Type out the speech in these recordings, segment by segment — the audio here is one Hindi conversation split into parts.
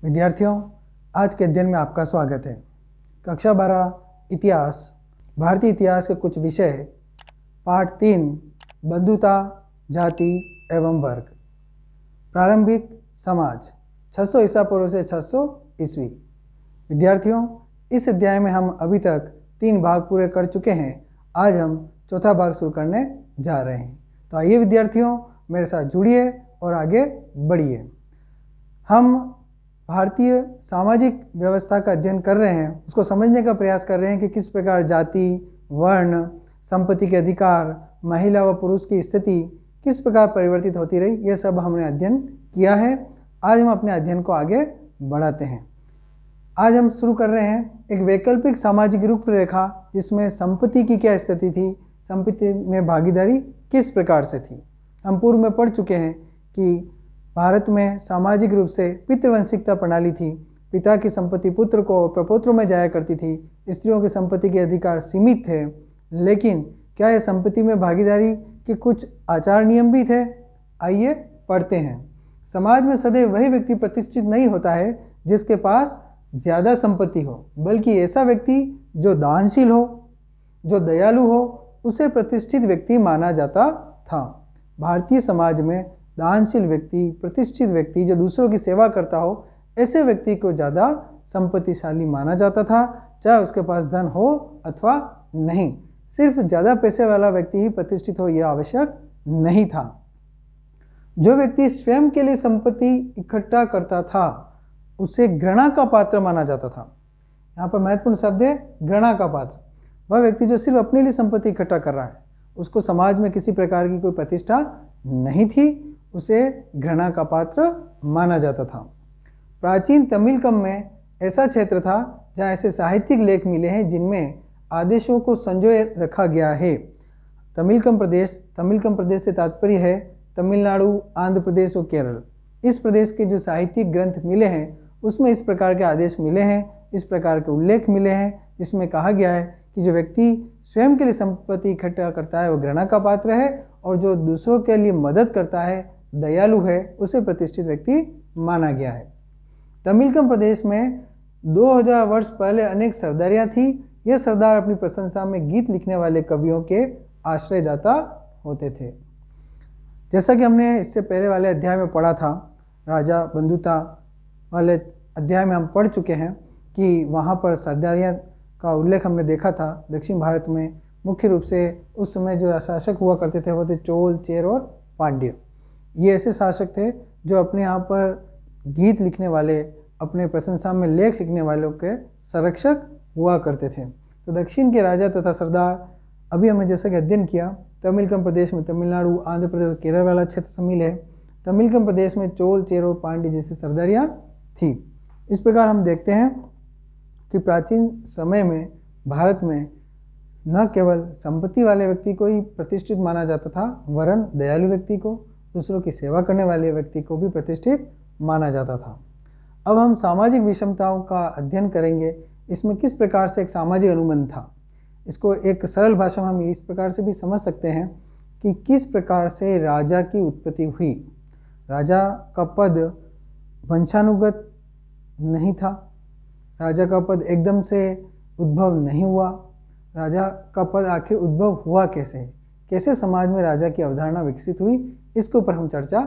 विद्यार्थियों, आज के अध्ययन में आपका स्वागत है। कक्षा 12 इतिहास, भारतीय इतिहास के कुछ विषय, पाठ 3 बंधुता, जाति एवं वर्ग, प्रारंभिक समाज 600 ईसा पूर्व से 600 ईस्वी। विद्यार्थियों, इस अध्याय में हम अभी तक 3 भाग पूरे कर चुके हैं। आज हम चौथा भाग शुरू करने जा रहे हैं। तो आइए विद्यार्थियों, मेरे साथ जुड़िए और आगे बढ़िए। हम भारतीय सामाजिक व्यवस्था का अध्ययन कर रहे हैं, उसको समझने का प्रयास कर रहे हैं कि किस प्रकार जाति, वर्ण, संपत्ति के अधिकार, महिला व पुरुष की स्थिति किस प्रकार परिवर्तित होती रही, ये सब हमने अध्ययन किया है। आज हम अपने अध्ययन को आगे बढ़ाते हैं। आज हम शुरू कर रहे हैं एक वैकल्पिक सामाजिक रूपरेखा, जिसमें संपत्ति की क्या स्थिति थी, संपत्ति में भागीदारी किस प्रकार से थी। हम पूर्व में पढ़ चुके हैं कि भारत में सामाजिक रूप से पितृवंशिकता प्रणाली थी। पिता की संपत्ति पुत्र को प्रपौत्रों में जाया करती थी। स्त्रियों की संपत्ति के अधिकार सीमित थे। लेकिन क्या यह संपत्ति में भागीदारी के कुछ आचार नियम भी थे? आइए पढ़ते हैं। समाज में सदैव वही व्यक्ति प्रतिष्ठित नहीं होता है जिसके पास ज़्यादा संपत्ति हो, बल्कि ऐसा व्यक्ति जो दानशील हो, जो दयालु हो, उसे प्रतिष्ठित व्यक्ति माना जाता था। भारतीय समाज में दानशील व्यक्ति, प्रतिष्ठित व्यक्ति जो दूसरों की सेवा करता हो, ऐसे व्यक्ति को ज़्यादा संपत्तिशाली माना जाता था, चाहे उसके पास धन हो अथवा नहीं। सिर्फ ज़्यादा पैसे वाला व्यक्ति ही प्रतिष्ठित हो, यह आवश्यक नहीं था। जो व्यक्ति स्वयं के लिए संपत्ति इकट्ठा करता था, उसे घृणा का पात्र माना जाता था। यहाँ पर महत्वपूर्ण शब्द है घृणा का पात्र। वह व्यक्ति जो सिर्फ अपने लिए संपत्ति इकट्ठा कर रहा है, उसको समाज में किसी प्रकार की कोई प्रतिष्ठा नहीं थी, उसे घृणा का पात्र माना जाता था। प्राचीन तमिलकम में ऐसा क्षेत्र था जहाँ ऐसे साहित्यिक लेख मिले हैं जिनमें आदेशों को संजोए रखा गया है। तमिलकम प्रदेश से तात्पर्य है तमिलनाडु, आंध्र प्रदेश और केरल। इस प्रदेश के जो साहित्यिक ग्रंथ मिले हैं, उसमें इस प्रकार के आदेश मिले हैं, इस प्रकार के उल्लेख मिले हैं, जिसमें कहा गया है कि जो व्यक्ति स्वयं के लिए संपत्ति इकट्ठा करता है वो घृणा का पात्र है, और जो दूसरों के लिए मदद करता है, दयालु है, उसे प्रतिष्ठित व्यक्ति माना गया है। तमिलकम प्रदेश में 2000 वर्ष पहले अनेक सरदारियाँ थी। ये सरदार अपनी प्रशंसा में गीत लिखने वाले कवियों के आश्रयदाता होते थे। जैसा कि हमने इससे पहले वाले अध्याय में पढ़ा था, राजा बंधुता वाले अध्याय में हम पढ़ चुके हैं कि वहाँ पर सरदारियाँ का उल्लेख हमने देखा था। दक्षिण भारत में मुख्य रूप से उस समय जो शासक हुआ करते थे वो थे चोल, चेर और पांड्य। ये ऐसे शासक थे जो अपने यहाँ पर गीत लिखने वाले, अपने प्रशंसा में लेख लिखने वालों के संरक्षक हुआ करते थे। तो दक्षिण के राजा तथा सरदार, अभी हमने जैसा कि अध्ययन किया, तमिलकम प्रदेश में तमिलनाडु, आंध्र प्रदेश और केरल वाला क्षेत्र शामिल है। तमिलकम प्रदेश में चोल, चेर और पांड्य जैसी सरदारियाँ थी। इस प्रकार हम देखते हैं कि प्राचीन समय में भारत में न केवल संपत्ति वाले व्यक्ति को ही प्रतिष्ठित माना जाता था, वरन दयालु व्यक्ति को, दूसरों की सेवा करने वाले व्यक्ति को भी प्रतिष्ठित माना जाता था। अब हम सामाजिक विषमताओं का अध्ययन करेंगे। इसमें किस प्रकार से एक सामाजिक अनुबंध था, इसको एक सरल भाषा में हम इस प्रकार से भी समझ सकते हैं कि किस प्रकार से राजा की उत्पत्ति हुई। राजा का पद वंशानुगत नहीं था, राजा का पद एकदम से उद्भव नहीं हुआ। राजा का पद आखिर उद्भव हुआ कैसे, कैसे समाज में राजा की अवधारणा विकसित हुई, इसके ऊपर हम चर्चा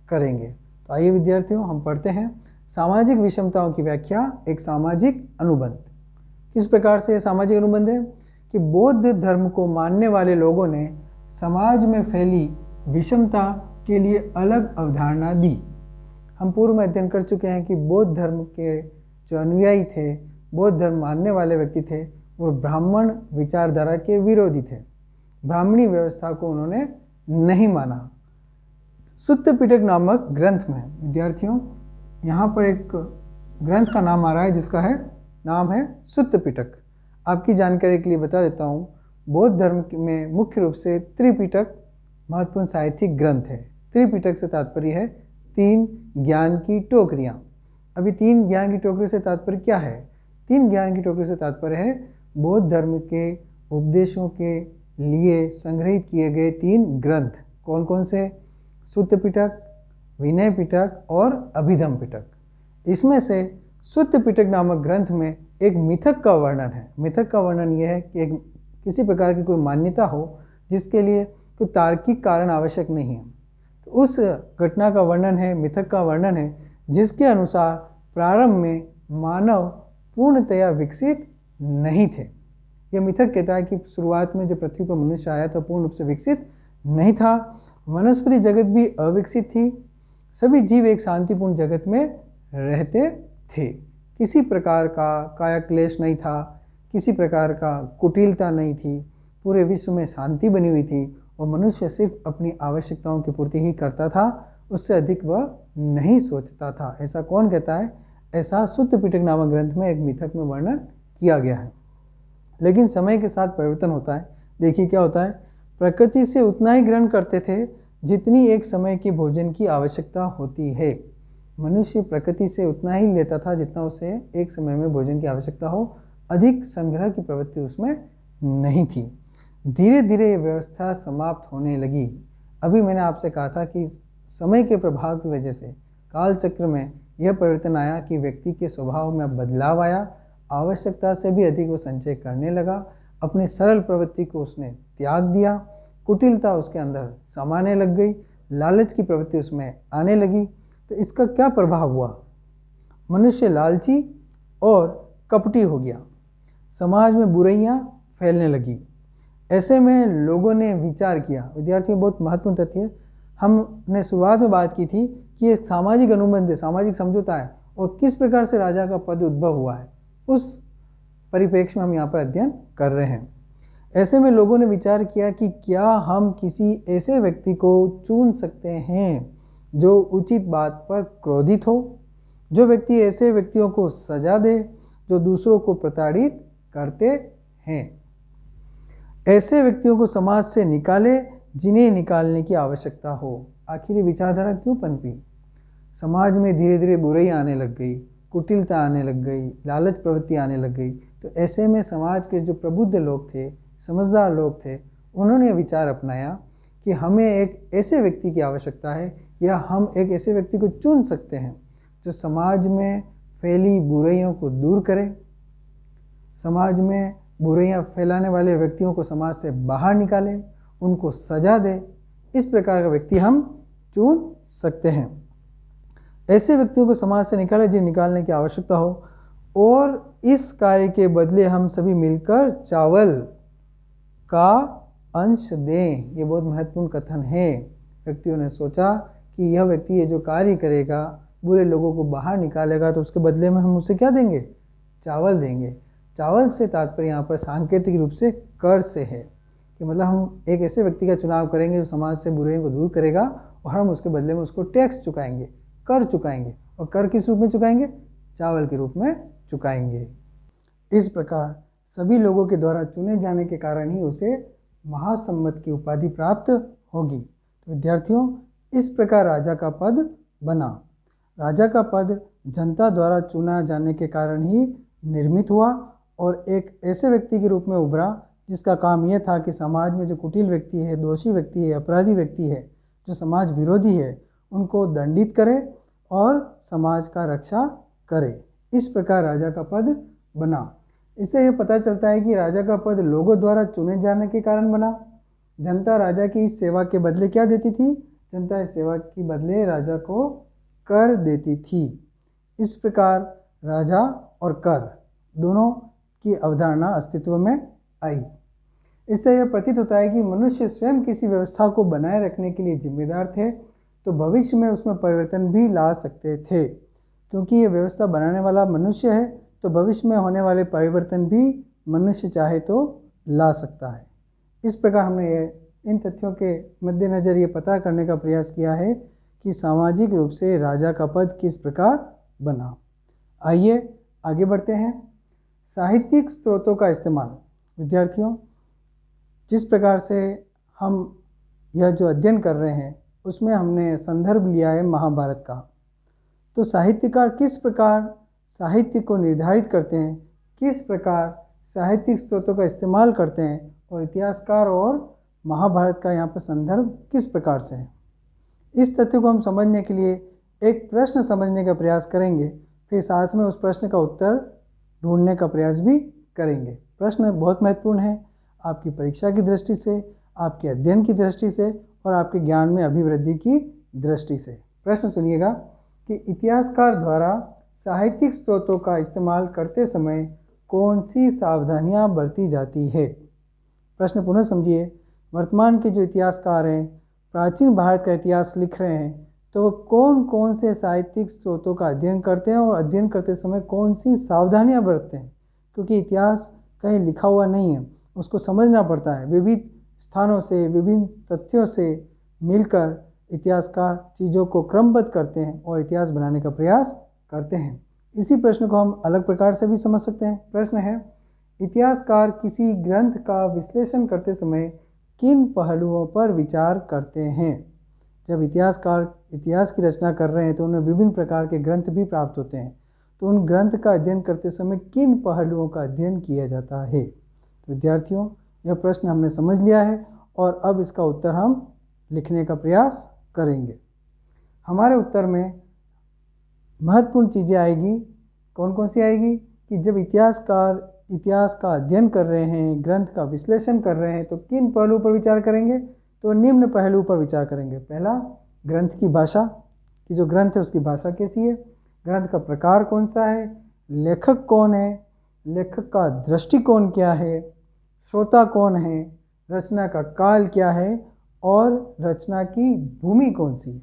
करेंगे। तो आइए विद्यार्थियों, हम पढ़ते हैं सामाजिक विषमताओं की व्याख्या, एक सामाजिक अनुबंध। किस प्रकार से सामाजिक अनुबंध है कि बौद्ध धर्म को मानने वाले लोगों ने समाज में फैली विषमता के लिए अलग अवधारणा दी। हम पूर्व में अध्ययन कर चुके हैं कि बौद्ध धर्म के जो अनुयायी थे, बौद्ध धर्म मानने वाले व्यक्ति थे, वो ब्राह्मण विचारधारा के विरोधी थे। ब्राह्मणी व्यवस्था को उन्होंने नहीं माना। सुत्त पिटक नामक ग्रंथ में, विद्यार्थियों यहाँ पर एक ग्रंथ का नाम आ रहा है जिसका नाम है सुत्त पिटक। आपकी जानकारी के लिए बता देता हूँ, बौद्ध धर्म में मुख्य रूप से त्रिपिटक महत्वपूर्ण साहित्यिक ग्रंथ है। त्रिपिटक से तात्पर्य है 3 ज्ञान की टोकरियाँ। अभी 3 ज्ञान की टोकरी से तात्पर्य क्या है? 3 ज्ञान की टोकरी से तात्पर्य है बौद्ध धर्म के उपदेशों के लिए संग्रहित किए गए 3 ग्रंथ। कौन कौन से? सुत्त पिटक, विनय पिटक और अभिधम पिटक। इसमें से सुत्त पिटक नामक ग्रंथ में एक मिथक का वर्णन है। मिथक का वर्णन यह है कि किसी प्रकार की कोई मान्यता हो जिसके लिए कोई तार्किक कारण आवश्यक नहीं है। तो उस घटना का वर्णन है, मिथक का वर्णन है, जिसके अनुसार प्रारंभ में मानव पूर्णतया विकसित नहीं थे। यह मिथक कहता है कि शुरुआत में जब पृथ्वी पर मनुष्य आया तो पूर्ण रूप से विकसित नहीं था। वनस्पति जगत भी अविकसित थी। सभी जीव एक शांतिपूर्ण जगत में रहते थे। किसी प्रकार का कायाक्लेश नहीं था, किसी प्रकार का कुटिलता नहीं थी। पूरे विश्व में शांति बनी हुई थी और मनुष्य सिर्फ अपनी आवश्यकताओं की पूर्ति ही करता था, उससे अधिक वह नहीं सोचता था। ऐसा कौन कहता है? ऐसा सुत्त पिटक नामक ग्रंथ में एक मिथक में वर्णन किया गया है। लेकिन समय के साथ परिवर्तन होता है। देखिए क्या होता है, प्रकृति से उतना ही ग्रहण करते थे जितनी एक समय की भोजन की आवश्यकता होती है। मनुष्य प्रकृति से उतना ही लेता था जितना उसे एक समय में भोजन की आवश्यकता हो, अधिक संग्रह की प्रवृत्ति उसमें नहीं थी। धीरे धीरे ये व्यवस्था समाप्त होने लगी। अभी मैंने आपसे कहा था कि समय के प्रभाव की वजह से काल चक्र में यह परिवर्तन आया कि व्यक्ति के स्वभाव में बदलाव आया। आवश्यकता से भी अधिक वो संचय करने लगा। अपनी सरल प्रवृत्ति को उसने त्याग दिया। कुटिलता उसके अंदर समाने लग गई। लालच की प्रवृत्ति उसमें आने लगी। तो इसका क्या प्रभाव हुआ? मनुष्य लालची और कपटी हो गया। समाज में बुराइयां फैलने लगी। ऐसे में लोगों ने विचार किया। विद्यार्थियों, बहुत महत्वपूर्ण तथ्य है। हमने शुरुआत में बात की थी कि एक सामाजिक अनुबंध है, सामाजिक समझौता है, और किस प्रकार से राजा का पद उद्भव हुआ है, उस परिप्रेक्ष्य में हम यहाँ पर अध्ययन कर रहे हैं। ऐसे में लोगों ने विचार किया कि क्या हम किसी ऐसे व्यक्ति को चुन सकते हैं जो उचित बात पर क्रोधित हो, जो व्यक्ति ऐसे व्यक्तियों को सजा दे जो दूसरों को प्रताड़ित करते हैं। ऐसे व्यक्तियों को समाज से निकाले जिन्हें निकालने की आवश्यकता हो। आखिर ये विचारधारा क्यों पनपी? समाज में धीरे धीरे बुराई आने लग गई, कुटिलता आने लग गई, लालच प्रवृत्ति आने लग गई। तो ऐसे में समाज के जो प्रबुद्ध लोग थे, समझदार लोग थे, उन्होंने विचार अपनाया कि हमें एक ऐसे व्यक्ति की आवश्यकता है, या हम एक ऐसे व्यक्ति को चुन सकते हैं जो समाज में फैली बुराइयों को दूर करे, समाज में बुराइयां फैलाने वाले व्यक्तियों को समाज से बाहर निकाले, उनको सजा दे। इस प्रकार का व्यक्ति हम चुन सकते हैं। ऐसे व्यक्तियों को समाज से निकाले जिन्हें निकालने की आवश्यकता हो, और इस कार्य के बदले हम सभी मिलकर चावल का अंश दें। ये बहुत महत्वपूर्ण कथन है। व्यक्तियों ने सोचा कि यह व्यक्ति ये जो कार्य करेगा, बुरे लोगों को बाहर निकालेगा, तो उसके बदले में हम उसे क्या देंगे? चावल देंगे। चावल से तात्पर्य यहाँ पर सांकेतिक रूप से कर से है, कि मतलब हम एक ऐसे व्यक्ति का चुनाव करेंगे जो समाज से बुराइयों को दूर करेगा, और हम उसके बदले में उसको टैक्स चुकाएंगे, कर चुकाएंगे। और कर किस रूप में चुकाएंगे? चावल के रूप में चुकाएंगे। इस प्रकार सभी लोगों के द्वारा चुने जाने के कारण ही उसे महासम्मत की उपाधि प्राप्त होगी। तो विद्यार्थियों, इस प्रकार राजा का पद बना। राजा का पद जनता द्वारा चुना जाने के कारण ही निर्मित हुआ, और एक ऐसे व्यक्ति के रूप में उभरा जिसका काम यह था कि समाज में जो कुटिल व्यक्ति है, दोषी व्यक्ति है, अपराधी व्यक्ति है, जो समाज विरोधी है, उनको दंडित करे और समाज का रक्षा करे। इस प्रकार राजा का पद बना। इससे यह पता चलता है कि राजा का पद लोगों द्वारा चुने जाने के कारण बना। जनता राजा की इस सेवा के बदले क्या देती थी? जनता इस सेवा के बदले राजा को कर देती थी। इस प्रकार राजा और कर दोनों की अवधारणा अस्तित्व में आई। इससे यह प्रतीत होता है कि मनुष्य स्वयं किसी व्यवस्था को बनाए रखने के लिए जिम्मेदार थे, तो भविष्य में उसमें परिवर्तन भी ला सकते थे। क्योंकि ये व्यवस्था बनाने वाला मनुष्य है, तो भविष्य में होने वाले परिवर्तन भी मनुष्य चाहे तो ला सकता है। इस प्रकार हमने इन तथ्यों के मद्देनज़र ये पता करने का प्रयास किया है कि सामाजिक रूप से राजा का पद किस प्रकार बना। आइए आगे बढ़ते हैं। साहित्यिक स्रोतों का इस्तेमाल। विद्यार्थियों, जिस प्रकार से हम यह जो अध्ययन कर रहे हैं उसमें हमने संदर्भ लिया है महाभारत का। तो साहित्यकार किस प्रकार साहित्य को निर्धारित करते हैं, किस प्रकार साहित्यिक स्रोतों का इस्तेमाल करते हैं, और इतिहासकार और महाभारत का यहाँ पर संदर्भ किस प्रकार से है, इस तथ्य को हम समझने के लिए एक प्रश्न समझने का प्रयास करेंगे। फिर साथ में उस प्रश्न का उत्तर ढूंढने का प्रयास भी करेंगे। प्रश्न बहुत महत्वपूर्ण है आपकी परीक्षा की दृष्टि से, आपके अध्ययन की दृष्टि से और आपके ज्ञान में अभिवृद्धि की दृष्टि से। प्रश्न सुनिएगा कि इतिहासकार द्वारा साहित्यिक स्रोतों का इस्तेमाल करते समय कौन सी सावधानियां बरती जाती है। प्रश्न पुनः समझिए। वर्तमान के जो इतिहासकार हैं, प्राचीन भारत का इतिहास लिख रहे हैं, तो वो कौन कौन से साहित्यिक स्रोतों का अध्ययन करते हैं और अध्ययन करते समय कौन सी सावधानियां बरतते हैं। क्योंकि इतिहास कहीं लिखा हुआ नहीं है, उसको समझना पड़ता है। विविध स्थानों से, विभिन्न तथ्यों से मिलकर इतिहासकार चीज़ों को क्रमबद्ध करते हैं और इतिहास बनाने का प्रयास करते हैं। इसी प्रश्न को हम अलग प्रकार से भी समझ सकते हैं। प्रश्न है, इतिहासकार किसी ग्रंथ का विश्लेषण करते समय किन पहलुओं पर विचार करते हैं। जब इतिहासकार इतिहास की रचना कर रहे हैं तो उन्हें विभिन्न प्रकार के ग्रंथ भी प्राप्त होते हैं, तो उन ग्रंथ का अध्ययन करते समय किन पहलुओं का अध्ययन किया जाता है। तो विद्यार्थियों, यह प्रश्न हमने समझ लिया है और अब इसका उत्तर हम लिखने का प्रयास करेंगे। हमारे उत्तर में महत्वपूर्ण चीज़ें आएगी। कौन कौन सी आएगी कि जब इतिहासकार इतिहास का अध्ययन कर रहे हैं, ग्रंथ का विश्लेषण कर रहे हैं, तो किन पहलुओं पर विचार करेंगे। तो निम्न पहलू पर विचार करेंगे। पहला, ग्रंथ की भाषा, कि जो ग्रंथ है उसकी भाषा कैसी है, ग्रंथ का प्रकार कौन सा है, लेखक कौन है, लेखक का दृष्टिकोण क्या है, श्रोता कौन है, रचना का काल क्या है और रचना की भूमि कौन सी है।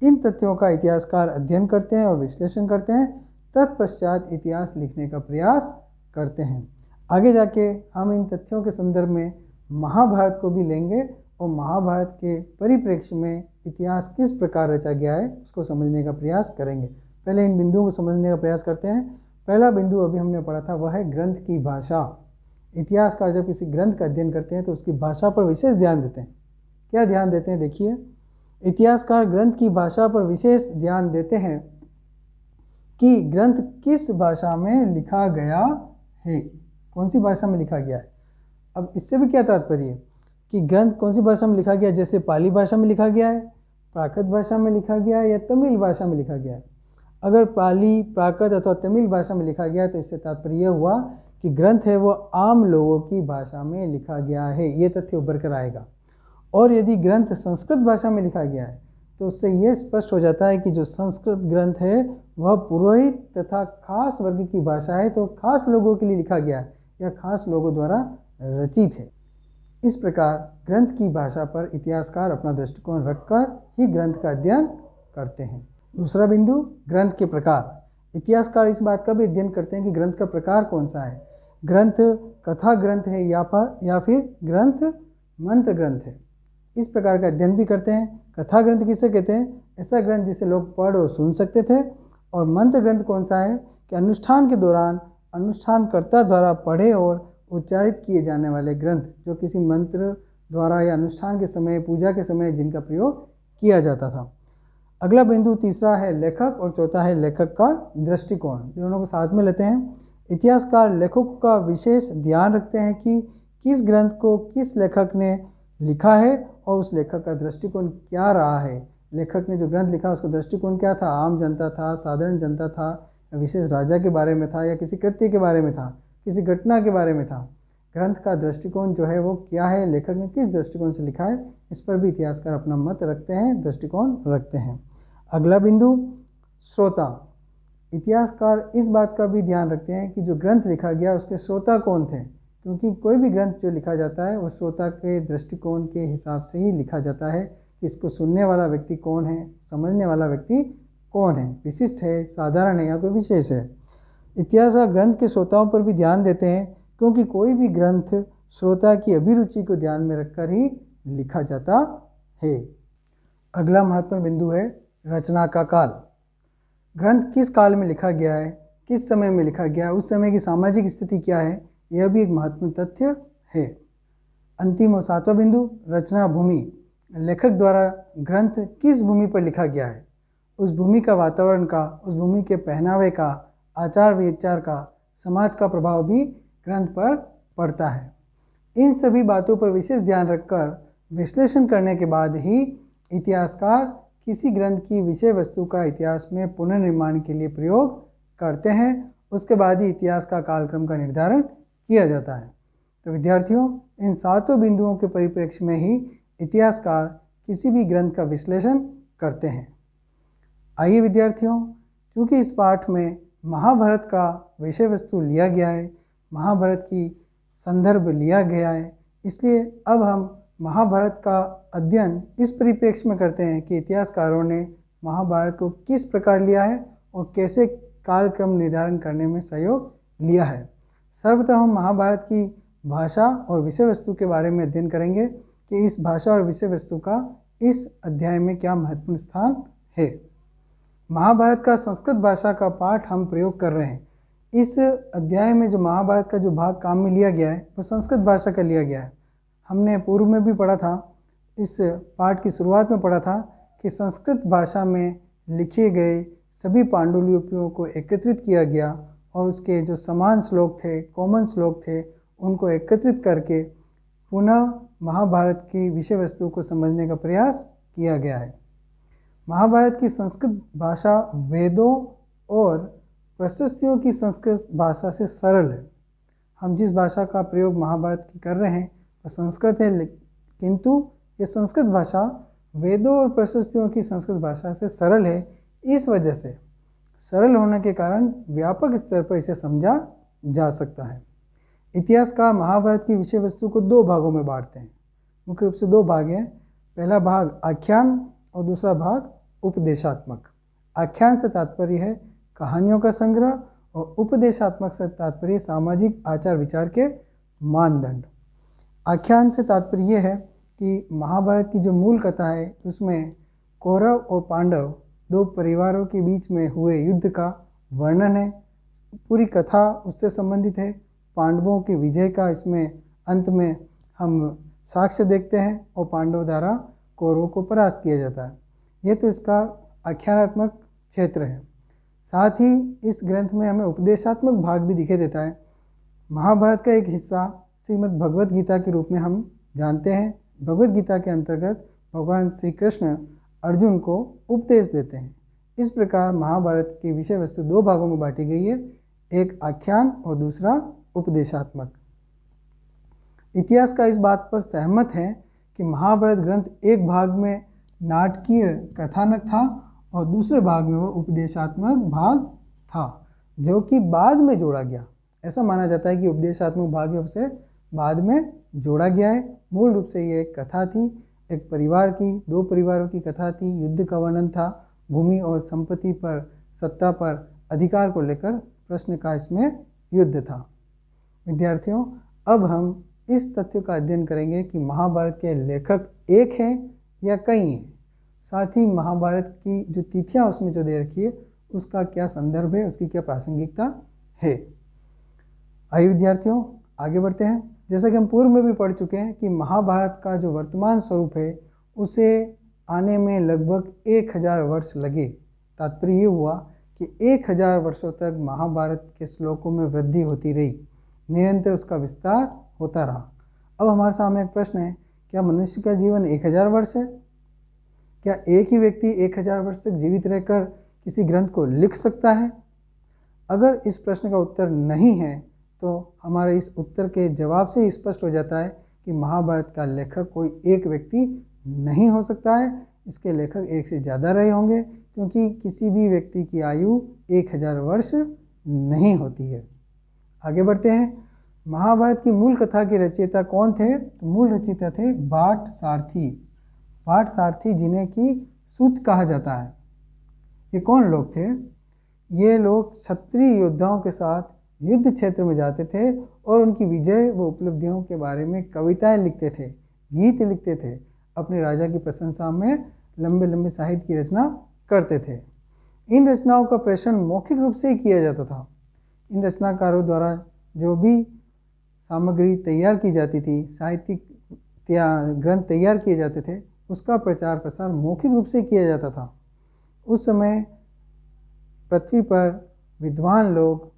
इन तथ्यों का इतिहासकार अध्ययन करते हैं और विश्लेषण करते हैं, तत्पश्चात इतिहास लिखने का प्रयास करते हैं। आगे जाके हम इन तथ्यों के संदर्भ में महाभारत को भी लेंगे और महाभारत के परिप्रेक्ष्य में इतिहास किस प्रकार रचा गया है उसको समझने का प्रयास करेंगे। पहले इन बिंदुओं को समझने का प्रयास करते हैं। पहला बिंदु अभी हमने पढ़ा था, वह है ग्रंथ की भाषा। इतिहासकार जब किसी ग्रंथ का अध्ययन करते हैं तो उसकी भाषा पर विशेष ध्यान देते हैं। क्या ध्यान देते हैं, देखिए। इतिहासकार ग्रंथ की भाषा पर विशेष ध्यान देते हैं कि ग्रंथ किस भाषा में लिखा गया है, कौन सी भाषा में लिखा गया है। अब इससे भी क्या तात्पर्य है कि ग्रंथ कौन सी भाषा में लिखा गया है, जैसे पाली भाषा में लिखा गया है, प्राकृत भाषा में लिखा गया है या तमिल भाषा में लिखा गया है। अगर पाली, प्राकृत अथवा तमिल भाषा में लिखा गया है तो इससे तात्पर्य हुआ कि ग्रंथ है वो आम लोगों की भाषा में लिखा गया है, ये तथ्य उभर कर आएगा। और यदि ग्रंथ संस्कृत भाषा में लिखा गया है तो उससे ये स्पष्ट हो जाता है कि जो संस्कृत ग्रंथ है वह पुरोहित तथा खास वर्ग की भाषा है, तो खास लोगों के लिए लिखा गया है या खास लोगों द्वारा रचित है। इस प्रकार ग्रंथ की भाषा पर इतिहासकार अपना दृष्टिकोण रखकर ही ग्रंथ का अध्ययन करते हैं। दूसरा बिंदु, ग्रंथ के प्रकार। इतिहासकार इस बात का भी अध्ययन करते हैं कि ग्रंथ का प्रकार कौन सा है। ग्रंथ कथा ग्रंथ है या फिर ग्रंथ मंत्र ग्रंथ है। इस प्रकार का अध्ययन भी करते हैं। कथा ग्रंथ किसे कहते हैं, ऐसा ग्रंथ जिसे लोग पढ़ और सुन सकते थे। और मंत्र ग्रंथ कौन सा है कि अनुष्ठान के दौरान अनुष्ठानकर्ता द्वारा पढ़े और उच्चारित किए जाने वाले ग्रंथ, जो किसी मंत्र द्वारा या अनुष्ठान के समय, पूजा के समय जिनका प्रयोग किया जाता था। अगला बिंदु तीसरा है लेखक और चौथा है लेखक का दृष्टिकोण। दोनों को साथ में लेते हैं। इतिहासकार लेखकों का विशेष ध्यान रखते हैं कि किस ग्रंथ को किस लेखक ने लिखा है और उस लेखक का दृष्टिकोण क्या रहा है। लेखक ने जो ग्रंथ लिखा उसका दृष्टिकोण क्या था, आम जनता था, साधारण जनता था, विशेष राजा के बारे में था या किसी कृत्य के बारे में था, किसी घटना के बारे में था। ग्रंथ का दृष्टिकोण जो है वो क्या है, लेखक ने किस दृष्टिकोण से लिखा है, इस पर भी इतिहासकार अपना मत रखते हैं, दृष्टिकोण रखते हैं। अगला बिंदु श्रोता। इतिहासकार इस बात का भी ध्यान रखते हैं कि जो ग्रंथ लिखा गया उसके श्रोता कौन थे, क्योंकि कोई भी ग्रंथ जो लिखा जाता है वो श्रोता के दृष्टिकोण के हिसाब से ही लिखा जाता है कि इसको सुनने वाला व्यक्ति कौन है, समझने वाला व्यक्ति कौन है, विशिष्ट है, साधारण है या कोई विशेष है। इतिहासकार ग्रंथ के श्रोताओं पर भी ध्यान देते हैं क्योंकि कोई भी ग्रंथ श्रोता की अभिरुचि को ध्यान में रखकर ही लिखा जाता है। अगला महत्वपूर्ण बिंदु है रचना का काल। ग्रंथ किस काल में लिखा गया है, किस समय में लिखा गया है, उस समय की सामाजिक स्थिति क्या है, यह भी एक महत्वपूर्ण तथ्य है। अंतिम और सातवां बिंदु रचना भूमि। लेखक द्वारा ग्रंथ किस भूमि पर लिखा गया है, उस भूमि का वातावरण का, उस भूमि के पहनावे का, आचार विचार का, समाज का प्रभाव भी ग्रंथ पर पड़ता है। इन सभी बातों पर विशेष ध्यान रखकर विश्लेषण करने के बाद ही इतिहासकार किसी ग्रंथ की विषय वस्तु का इतिहास में पुनर्निर्माण के लिए प्रयोग करते हैं, उसके बाद ही इतिहास का कालक्रम का निर्धारण किया जाता है। तो विद्यार्थियों, इन सातों बिंदुओं के परिप्रेक्ष्य में ही इतिहासकार किसी भी ग्रंथ का विश्लेषण करते हैं। आइए विद्यार्थियों, चूँकि इस पाठ में महाभारत का विषय वस्तु लिया गया है, महाभारत की संदर्भ लिया गया है, इसलिए अब हम महाभारत का अध्ययन इस परिप्रेक्ष्य में करते हैं कि इतिहासकारों ने महाभारत को किस प्रकार लिया है और कैसे कालक्रम निर्धारण करने में सहयोग लिया है। सर्वप्रथम हम महाभारत की भाषा और विषय वस्तु के बारे में अध्ययन करेंगे कि इस भाषा और विषय वस्तु का इस अध्याय में क्या महत्वपूर्ण स्थान है। महाभारत का संस्कृत भाषा का पाठ हम प्रयोग कर रहे हैं। इस अध्याय में जो महाभारत का जो भाग काम में लिया गया है वो संस्कृत भाषा का लिया गया है। हमने पूर्व में भी पढ़ा था, इस पाठ की शुरुआत में पढ़ा था कि संस्कृत भाषा में लिखे गए सभी पांडुलिपियों को एकत्रित किया गया और उसके जो समान श्लोक थे, कॉमन श्लोक थे, उनको एकत्रित करके पुनः महाभारत की विषय वस्तु को समझने का प्रयास किया गया है। महाभारत की संस्कृत भाषा वेदों और प्रशस्तियों की संस्कृत भाषा से सरल है। हम जिस भाषा का प्रयोग महाभारत की कर रहे हैं वह संस्कृत है, किंतु ये संस्कृत भाषा वेदों और प्रशस्तियों की संस्कृत भाषा से सरल है। इस वजह से सरल होने के कारण व्यापक स्तर पर इसे समझा जा सकता है। इतिहासकार महाभारत की विषय वस्तु को दो भागों में बांटते हैं। मुख्य रूप से दो भाग हैं। पहला भाग आख्यान और दूसरा भाग उपदेशात्मक। आख्यान से तात्पर्य है कहानियों का संग्रह और उपदेशात्मक से तात्पर्य सामाजिक आचार विचार के मानदंड। आख्यान से तात्पर्य यह है कि महाभारत की जो मूल कथा है उसमें कौरव और पांडव दो परिवारों के बीच में हुए युद्ध का वर्णन है। पूरी कथा उससे संबंधित है। पांडवों की विजय का इसमें अंत में हम साक्ष्य देखते हैं और पांडव द्वारा कौरवों को परास्त किया जाता है। ये तो इसका आख्यानात्मक क्षेत्र है। साथ ही इस ग्रंथ में हमें उपदेशात्मक भाग भी दिखाई देता है। महाभारत का एक हिस्सा श्रीमद् भगवद गीता के रूप में हम जानते हैं। भगवद गीता के अंतर्गत भगवान श्री कृष्ण अर्जुन को उपदेश देते हैं। इस प्रकार महाभारत की विषय वस्तु दो भागों में बांटी गई है, एक आख्यान और दूसरा उपदेशात्मक। इतिहास का इस बात पर सहमत है कि महाभारत ग्रंथ एक भाग में नाटकीय कथानक था और दूसरे भाग में वो उपदेशात्मक भाग था, जो कि बाद में जोड़ा गया। ऐसा माना जाता है कि उपदेशात्मक भाग है उसे बाद में जोड़ा गया है। मूल रूप से ये एक कथा थी, एक परिवार की, दो परिवारों की कथा थी। युद्ध का वर्णन था, भूमि और संपत्ति पर, सत्ता पर, अधिकार को लेकर प्रश्न का इसमें युद्ध था। विद्यार्थियों, अब हम इस तथ्य का अध्ययन करेंगे कि महाभारत के लेखक एक हैं या कई हैं। साथ ही महाभारत की जो तिथियाँ उसमें जो दे रखी है उसका क्या संदर्भ है, उसकी क्या प्रासंगिकता है। आइए विद्यार्थियों, आगे बढ़ते हैं। जैसा कि हम पूर्व में भी पढ़ चुके हैं कि महाभारत का जो वर्तमान स्वरूप है उसे आने में लगभग 1000 वर्ष लगे। तात्पर्य ये हुआ कि 1000 वर्षों तक महाभारत के श्लोकों में वृद्धि होती रही, निरंतर उसका विस्तार होता रहा। अब हमारे सामने एक प्रश्न है, क्या मनुष्य का जीवन 1000 वर्ष है? क्या एक ही व्यक्ति 1000 वर्ष तक जीवित रहकर किसी ग्रंथ को लिख सकता है? अगर इस प्रश्न का उत्तर नहीं है तो हमारे इस उत्तर के जवाब से ही स्पष्ट हो जाता है कि महाभारत का लेखक कोई एक व्यक्ति नहीं हो सकता है। इसके लेखक एक से ज़्यादा रहे होंगे, क्योंकि किसी भी व्यक्ति की आयु 1000 वर्ष नहीं होती है। आगे बढ़ते हैं। महाभारत की मूल कथा के रचयिता कौन थे? तो मूल रचयिता थे भाट सारथी। भाट सारथी, जिन्हें कि सूत कहा जाता है। ये कौन लोग थे? ये लोग क्षत्रिय योद्धाओं के साथ युद्ध क्षेत्र में जाते थे और उनकी विजय व उपलब्धियों के बारे में कविताएं लिखते थे, गीत लिखते थे, अपने राजा की प्रशंसा में लंबे लंबे साहित्य की रचना करते थे। इन रचनाओं का प्रेषण मौखिक रूप से ही किया जाता था। इन रचनाकारों द्वारा जो भी सामग्री तैयार की जाती थी, साहित्यिक ग्रंथ तैयार किए जाते थे, उसका प्रचार प्रसार मौखिक रूप से किया जाता था। उस समय पृथ्वी पर विद्वान लोग,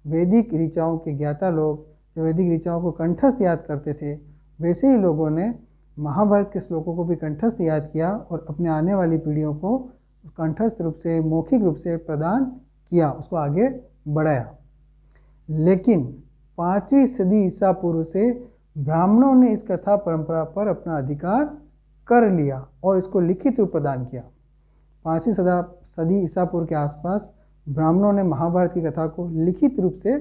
वैदिक ऋचाओं के ज्ञाता लोग, जो वैदिक ऋचाओं को कंठस्थ याद करते थे, वैसे ही लोगों ने महाभारत के श्लोकों को भी कंठस्थ याद किया और अपने आने वाली पीढ़ियों को कंठस्थ रूप से, मौखिक रूप से प्रदान किया, उसको आगे बढ़ाया। लेकिन 5वीं सदी ईसा पूर्व से ब्राह्मणों ने इस कथा परंपरा पर अपना अधिकार कर लिया और इसको लिखित रूप प्रदान किया। 5वीं सदी ईसा पूर्व के आसपास ब्राह्मणों ने महाभारत की कथा को लिखित रूप से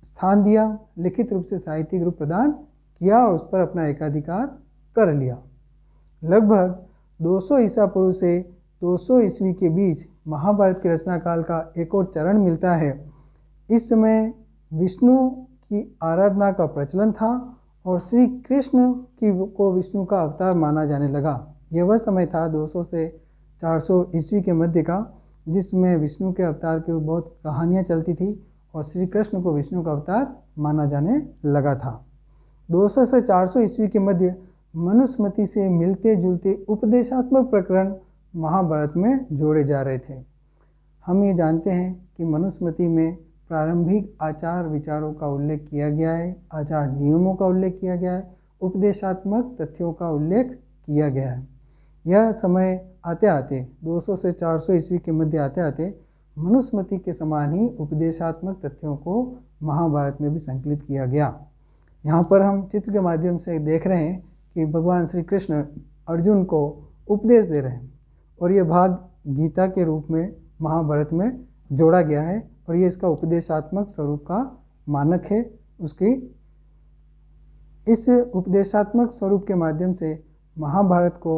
स्थान दिया, लिखित रूप से साहित्यिक रूप प्रदान किया और उस पर अपना एकाधिकार कर लिया। लगभग 200 ईसा पूर्व से 200 ईस्वी के बीच महाभारत के रचना काल का एक और चरण मिलता है। इस समय विष्णु की आराधना का प्रचलन था और श्री कृष्ण को विष्णु का अवतार माना जाने लगा। यह वह समय था 200 से 400 ईस्वी के मध्य का, जिसमें विष्णु के अवतार की बहुत कहानियाँ चलती थी और श्री कृष्ण को विष्णु का अवतार माना जाने लगा था। 200 से 400 ईस्वी के मध्य मनुस्मृति से मिलते जुलते उपदेशात्मक प्रकरण महाभारत में जोड़े जा रहे थे। हम ये जानते हैं कि मनुस्मृति में प्रारंभिक आचार विचारों का उल्लेख किया गया है, आचार नियमों का उल्लेख किया गया है, उपदेशात्मक तथ्यों का उल्लेख किया गया है। यह समय आते आते 200 से 400 ईस्वी के मध्य आते आते मनुस्मृति के समान ही उपदेशात्मक तथ्यों को महाभारत में भी संकलित किया गया। यहाँ पर हम चित्र के माध्यम से देख रहे हैं कि भगवान श्री कृष्ण अर्जुन को उपदेश दे रहे हैं और ये भाग गीता के रूप में महाभारत में जोड़ा गया है और ये इसका उपदेशात्मक स्वरूप का मानक है। उसकी इस उपदेशात्मक स्वरूप के माध्यम से महाभारत को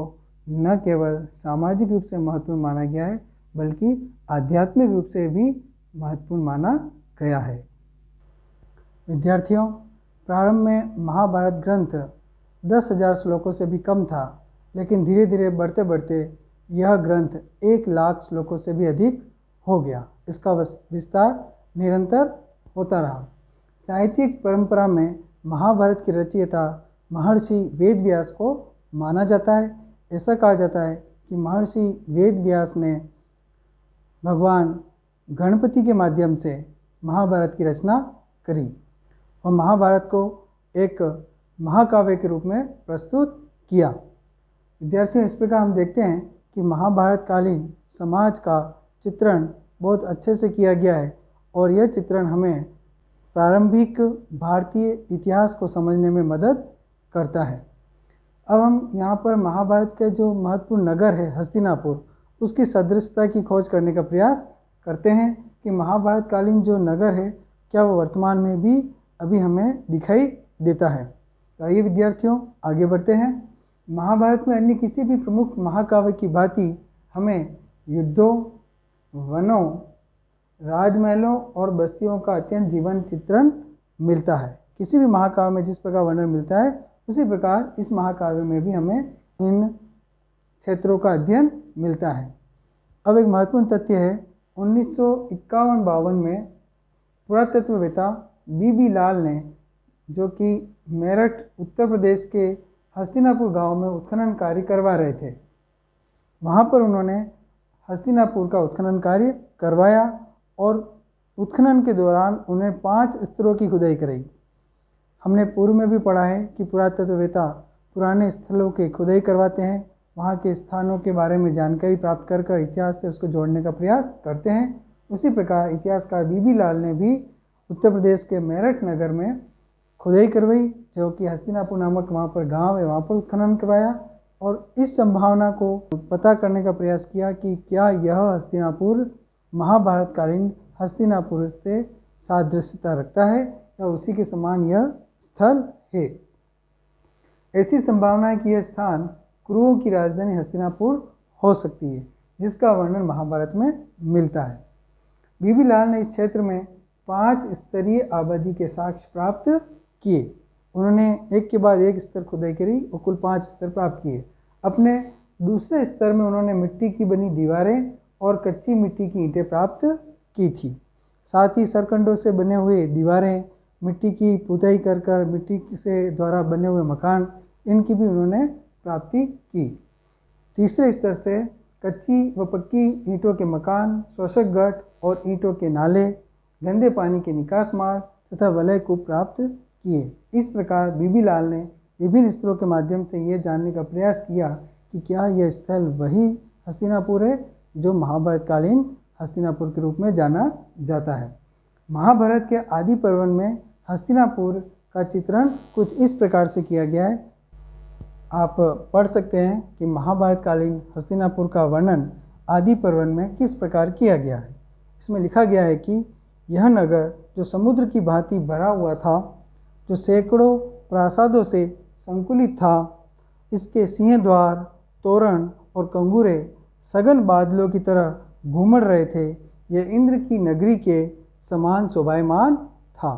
न केवल सामाजिक रूप से महत्वपूर्ण माना गया है बल्कि आध्यात्मिक रूप से भी महत्वपूर्ण माना गया है। विद्यार्थियों, प्रारंभ में महाभारत ग्रंथ 10,000 श्लोकों से भी कम था, लेकिन धीरे धीरे बढ़ते बढ़ते यह ग्रंथ 1 लाख श्लोकों से भी अधिक हो गया। इसका विस्तार निरंतर होता रहा। साहित्यिक परंपरा में महाभारत की रचयिता महर्षि वेदव्यास को माना जाता है। ऐसा कहा जाता है कि महर्षि वेदव्यास ने भगवान गणपति के माध्यम से महाभारत की रचना करी और महाभारत को एक महाकाव्य के रूप में प्रस्तुत किया। विद्यार्थियों, इस प्रकार हम देखते हैं कि महाभारत कालीन समाज का चित्रण बहुत अच्छे से किया गया है और यह चित्रण हमें प्रारंभिक भारतीय इतिहास को समझने में मदद करता है। अब हम यहाँ पर महाभारत के जो महत्वपूर्ण नगर है हस्तिनापुर, उसकी सदृशता की खोज करने का प्रयास करते हैं कि महाभारत कालीन जो नगर है क्या वो वर्तमान में भी अभी हमें दिखाई देता है। तो आइए विद्यार्थियों आगे बढ़ते हैं। महाभारत में अन्य किसी भी प्रमुख महाकाव्य की भांति हमें युद्धों, वनों, राजमहलों और बस्तियों का अत्यंत जीवन चित्रण मिलता है। किसी भी महाकाव्य में जिस प्रकार वर्णन मिलता है उसी प्रकार इस महाकाव्य में भी हमें इन क्षेत्रों का अध्ययन मिलता है। अब एक महत्वपूर्ण तथ्य है, 1951-52 में पुरातत्ववेत्ता बीबी लाल ने, जो कि मेरठ उत्तर प्रदेश के हस्तिनापुर गांव में उत्खनन कार्य करवा रहे थे, वहां पर उन्होंने हस्तिनापुर का उत्खनन कार्य करवाया और उत्खनन के दौरान उन्हें 5 स्तरों की खुदाई कराई। हमने पूर्व में भी पढ़ा है कि पुरातत्ववेत्ता पुराने स्थलों की खुदाई करवाते हैं, वहाँ के स्थानों के बारे में जानकारी प्राप्त कर इतिहास से उसको जोड़ने का प्रयास करते हैं। उसी प्रकार इतिहासकार बीबी लाल ने भी उत्तर प्रदेश के मेरठ नगर में खुदाई करवाई, जो कि हस्तिनापुर नामक वहाँ पर गांव है, वहाँ पर उत्खनन करवाया और इस संभावना को पता करने का प्रयास किया कि क्या यह हस्तिनापुर महाभारतकालीन हस्तिनापुर से सादृश्यता रखता है या उसी के समान यह स्थल है। ऐसी संभावना है कि यह स्थान कुरुओं की राजधानी हस्तिनापुर हो सकती है, जिसका वर्णन महाभारत में मिलता है। बीबी लाल ने इस क्षेत्र में 5 स्तरीय आबादी के साक्ष्य प्राप्त किए। उन्होंने एक के बाद एक स्तर खुदाई करी और कुल 5 स्तर प्राप्त किए। अपने दूसरे स्तर में उन्होंने मिट्टी की बनी दीवारें और कच्ची मिट्टी की ईंटें प्राप्त की थी। साथ ही सरकंडों से बने हुए दीवारें, मिट्टी की पुताई कर मिट्टी से द्वारा बने हुए मकान, इनकी भी उन्होंने प्राप्ति की। तीसरे स्तर से कच्ची व पक्की ईंटों के मकान, शोषक गट और ईंटों के नाले, गंदे पानी के निकास मार्ग तथा वलय कूप प्राप्त किए। इस प्रकार बीबी लाल ने विभिन्न स्तरों के माध्यम से ये जानने का प्रयास किया कि क्या यह स्थल वही हस्तिनापुर है जो महाभारतकालीन हस्तिनापुर के रूप में जाना जाता है। महाभारत के आदि पर्व में हस्तिनापुर का चित्रण कुछ इस प्रकार से किया गया है। आप पढ़ सकते हैं कि महाभारत कालीन हस्तिनापुर का वर्णन आदि पर्व में किस प्रकार किया गया है। इसमें लिखा गया है कि यह नगर जो समुद्र की भांति भरा हुआ था, जो सैकड़ों प्रासादों से संकुलित था, इसके सिंह द्वार, तोरण और कंगूरे सघन बादलों की तरह घूमड़ रहे थे। यह इंद्र की नगरी के समान शोभायमान था।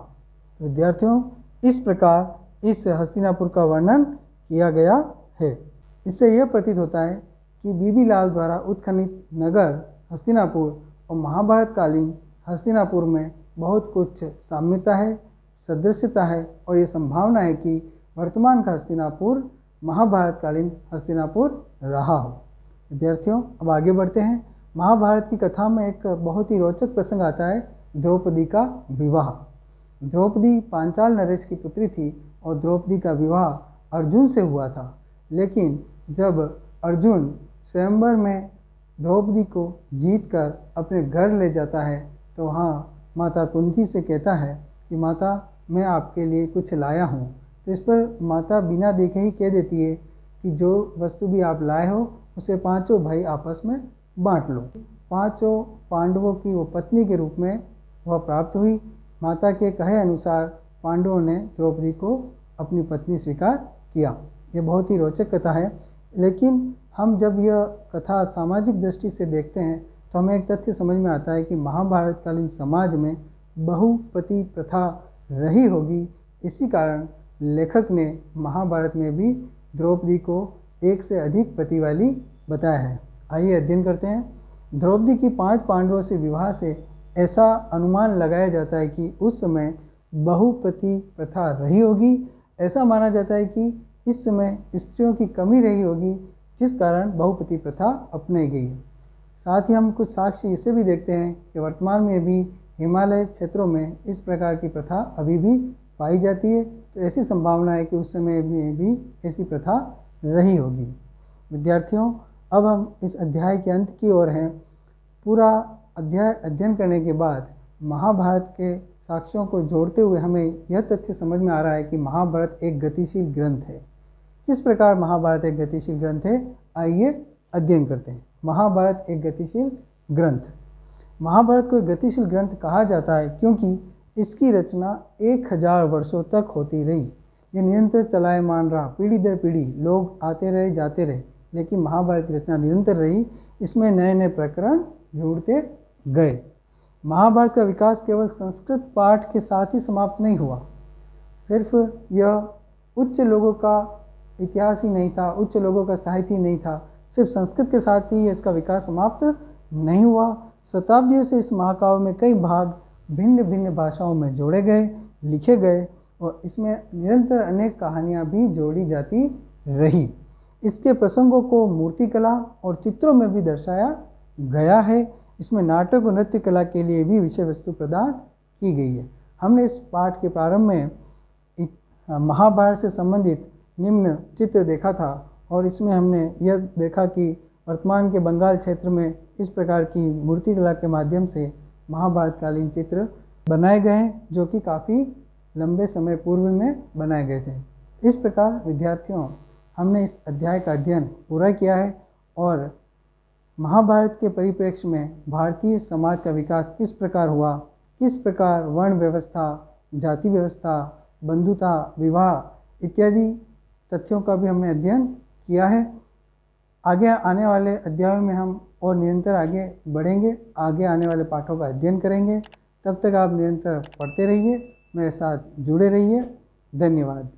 विद्यार्थियों, इस प्रकार इस हस्तिनापुर का वर्णन किया गया है। इससे यह प्रतीत होता है कि बीबी लाल द्वारा उत्खनित नगर हस्तिनापुर और महाभारत कालीन हस्तिनापुर में बहुत कुछ साम्यता है, सदृश्यता है और ये संभावना है कि वर्तमान का हस्तिनापुर महाभारत कालीन हस्तिनापुर रहा हो। विद्यार्थियों, अब आगे बढ़ते हैं। महाभारत की कथा में एक बहुत ही रोचक प्रसंग आता है, द्रौपदी का विवाह। द्रौपदी पांचाल नरेश की पुत्री थी और द्रौपदी का विवाह अर्जुन से हुआ था। लेकिन जब अर्जुन स्वयंवर में द्रौपदी को जीतकर अपने घर ले जाता है तो वहाँ माता कुंती से कहता है कि माता, मैं आपके लिए कुछ लाया हूँ। तो इस पर माता बिना देखे ही कह देती है कि जो वस्तु भी आप लाए हो उसे पांचों भाई आपस में बांट लो। पांचों पांडवों की वो पत्नी के रूप में वह प्राप्त हुई। माता के कहे अनुसार पांडवों ने द्रौपदी को अपनी पत्नी स्वीकार किया। ये बहुत ही रोचक कथा है। लेकिन हम जब यह कथा सामाजिक दृष्टि से देखते हैं तो हमें एक तथ्य समझ में आता है कि महाभारत कालीन समाज में बहुपति प्रथा रही होगी। इसी कारण लेखक ने महाभारत में भी द्रौपदी को एक से अधिक पति वाली बताया है। आइए अध्ययन करते हैं। द्रौपदी की 5 पांडवों से विवाह से ऐसा अनुमान लगाया जाता है कि उस समय बहुपति प्रथा रही होगी। ऐसा माना जाता है कि इस समय स्त्रियों की कमी रही होगी, जिस कारण बहुपति प्रथा अपनाई गई है। साथ ही हम कुछ साक्ष्य इसे भी देखते हैं कि वर्तमान में भी हिमालय क्षेत्रों में इस प्रकार की प्रथा अभी भी पाई जाती है। तो ऐसी संभावना है कि उस समय में भी ऐसी प्रथा रही होगी। विद्यार्थियों, अब हम इस अध्याय के अंत की ओर हैं। पूरा अध्याय अध्ययन करने के बाद महाभारत के साक्ष्यों को जोड़ते हुए हमें यह तथ्य समझ में आ रहा है कि महाभारत एक गतिशील ग्रंथ है। किस प्रकार महाभारत एक गतिशील ग्रंथ है, आइए अध्ययन करते हैं। महाभारत एक गतिशील ग्रंथ। महाभारत को एक गतिशील ग्रंथ कहा जाता है क्योंकि इसकी रचना 1000 वर्षों तक होती रही। ये निरंतर चलायमान रहा, पीढ़ी दर पीढ़ी लोग आते रहे जाते रहे, लेकिन महाभारत की रचना निरंतर रही। इसमें नए नए प्रकरण जुड़ते गए। महाभारत का विकास केवल संस्कृत पाठ के साथ ही समाप्त नहीं हुआ। सिर्फ यह उच्च लोगों का इतिहास ही नहीं था, उच्च लोगों का साहित्य ही नहीं था, सिर्फ संस्कृत के साथ ही इसका विकास समाप्त नहीं हुआ। शताब्दियों से इस महाकाव्य में कई भाग भिन्न भिन्न भाषाओं में जोड़े गए, लिखे गए और इसमें निरंतर अनेक कहानियाँ भी जोड़ी जाती रही। इसके प्रसंगों को मूर्तिकला और चित्रों में भी दर्शाया गया है। इसमें नाटक और नृत्य कला के लिए भी विषय वस्तु प्रदान की गई है। हमने इस पाठ के प्रारंभ में महाभारत से संबंधित निम्न चित्र देखा था और इसमें हमने यह देखा कि वर्तमान के बंगाल क्षेत्र में इस प्रकार की मूर्तिकला के माध्यम से महाभारत कालीन चित्र बनाए गए हैं, जो कि काफ़ी लंबे समय पूर्व में बनाए गए थे। इस प्रकार विद्यार्थियों, हमने इस अध्याय का अध्ययन पूरा किया है और महाभारत के परिप्रेक्ष्य में भारतीय समाज का विकास किस प्रकार हुआ, किस प्रकार वर्ण व्यवस्था, जाति व्यवस्था, बंधुता, विवाह इत्यादि तथ्यों का भी हमने अध्ययन किया है। आगे आने वाले अध्यायों में हम और निरंतर आगे बढ़ेंगे, आगे आने वाले पाठों का अध्ययन करेंगे। तब तक आप निरंतर पढ़ते रहिए, मेरे साथ जुड़े रहिए। धन्यवाद।